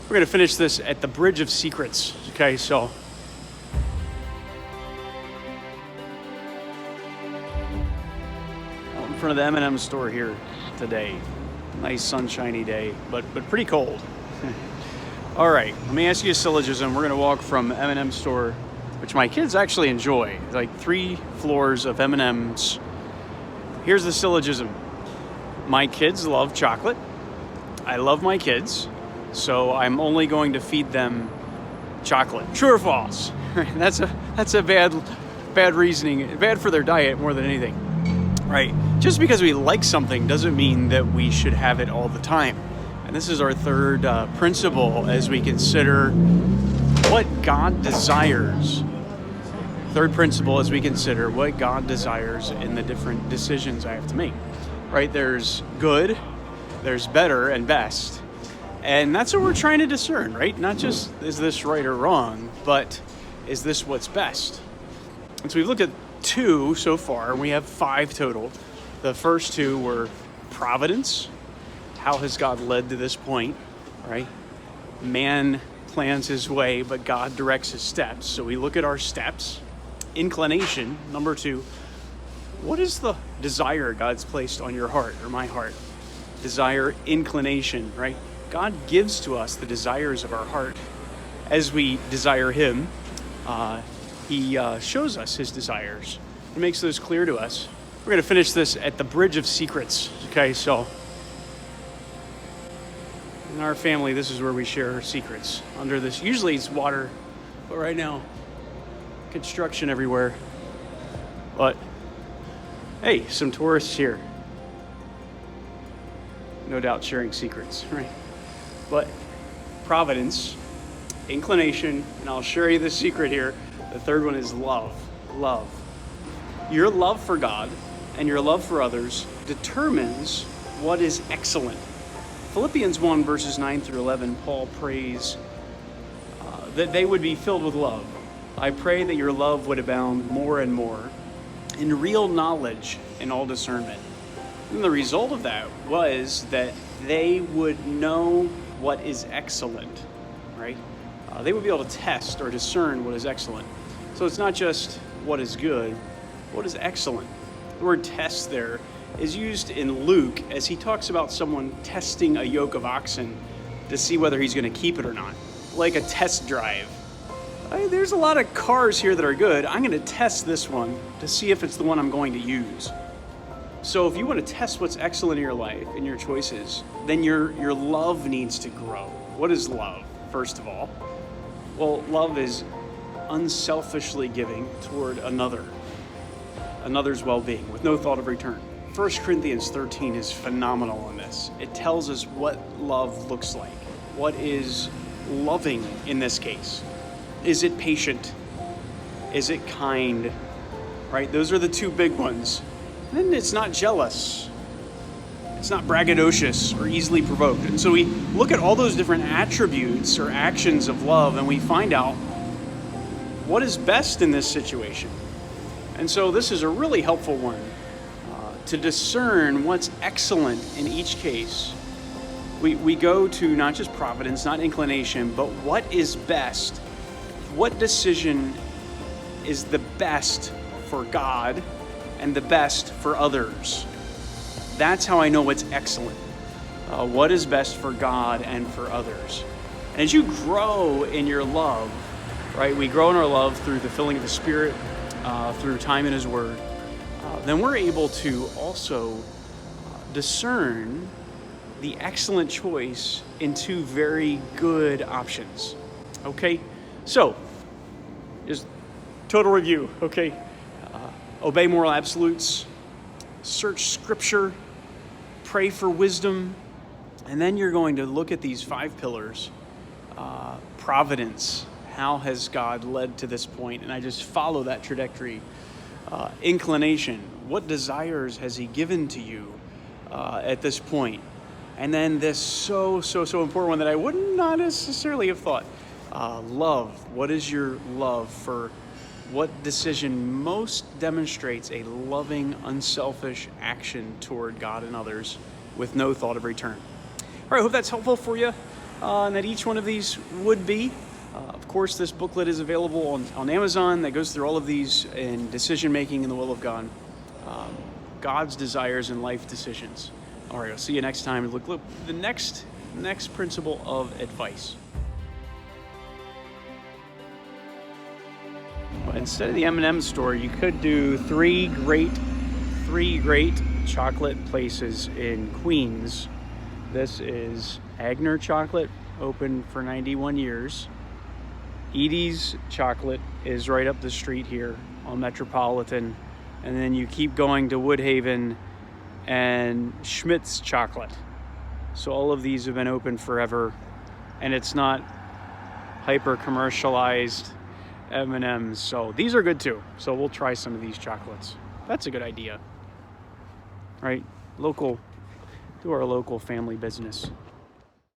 We're going to finish this at the Bridge of Secrets. Okay, so out in front of the M&M store here today. Nice sunshiny day, but pretty cold. All right, let me ask you a syllogism. We're going to walk from M&M Store, which my kids actually enjoy. It's like 3 floors of M&Ms. Here's the syllogism. My kids love chocolate. I love my kids, so I'm only going to feed them chocolate. True or false? That's a bad reasoning, bad for their diet more than anything. Right? Just because we like something doesn't mean that we should have it all the time. And this is our third principle as we consider what God desires. Third principle as we consider what God desires in the different decisions I have to make. Right? There's good, there's better, and best. And that's what we're trying to discern, right? Not just is this right or wrong, but is this what's best? And so we've looked at 2 so far, and we have 5 total. The first 2 were providence. How has God led to this point, right? Man plans his way, but God directs his steps. So we look at our steps. Inclination, number 2. What is the desire God's placed on your heart or my heart? Desire, inclination, right? God gives to us the desires of our heart. As we desire him, he shows us his desires. He makes those clear to us. We're going to finish this at the Bridge of Secrets. Okay, so in our family, this is where we share our secrets. Under this, usually it's water, but right now, construction everywhere. But hey, some tourists here. No doubt sharing secrets, right? But providence, inclination, and I'll share you the secret here. The third one is love. Love. Your love for God and your love for others determines what is excellent. Philippians 1 verses 9 through 11, Paul prays that they would be filled with love. I pray that your love would abound more and more in real knowledge and all discernment. And the result of that was that they would know what is excellent, right? They would be able to test or discern what is excellent. So it's not just what is good, what is excellent. The word test there is used in Luke as he talks about someone testing a yoke of oxen to see whether he's going to keep it or not, like a test drive. There's a lot of cars here that are good. I'm going to test this one to see if it's the one I'm going to use. So if you want to test what's excellent in your life and your choices, then your love needs to grow. What is love, first of all? Well, love is unselfishly giving toward another's well-being with no thought of return. 1 Corinthians 13 is phenomenal on this. It tells us what love looks like. What is loving in this case? Is it patient? Is it kind? Right? Those are the 2 big ones. Then it's not jealous. It's not braggadocious or easily provoked. And so we look at all those different attributes or actions of love and we find out what is best in this situation. And so this is a really helpful one to discern what's excellent in each case. We go to not just providence, not inclination, but what is best. What decision is the best for God and the best for others? That's how I know what's excellent. What is best for God and for others? And as you grow in your love, right? We grow in our love through the filling of the Spirit, through time in His Word. Then we're able to also discern the excellent choice in 2 very good options. Okay? So, just total review, okay? Obey moral absolutes, search Scripture, pray for wisdom, and then you're going to look at these 5 pillars. Providence, how has God led to this point? And I just follow that trajectory. Inclination, what desires has He given to you at this point? And then this so important one that I would not necessarily have thought. Love, what is your love for? What decision most demonstrates a loving, unselfish action toward God and others with no thought of return? All right, I hope that's helpful for you. and that each one of these would be. Of course, this booklet is available on Amazon that goes through all of these in decision making in the will of God, God's desires and life decisions. All right, I'll see you next time. Look, the next principle of advice. Instead of the M&M store, you could do three great chocolate places in Queens. This is Agner Chocolate, open for 91 years. Edie's Chocolate is right up the street here on Metropolitan. And then you keep going to Woodhaven and Schmidt's Chocolate. So all of these have been open forever, and it's not hyper commercialized M&Ms. So these are good too. So we'll try some of these chocolates. That's a good idea. Right? Do our local family business.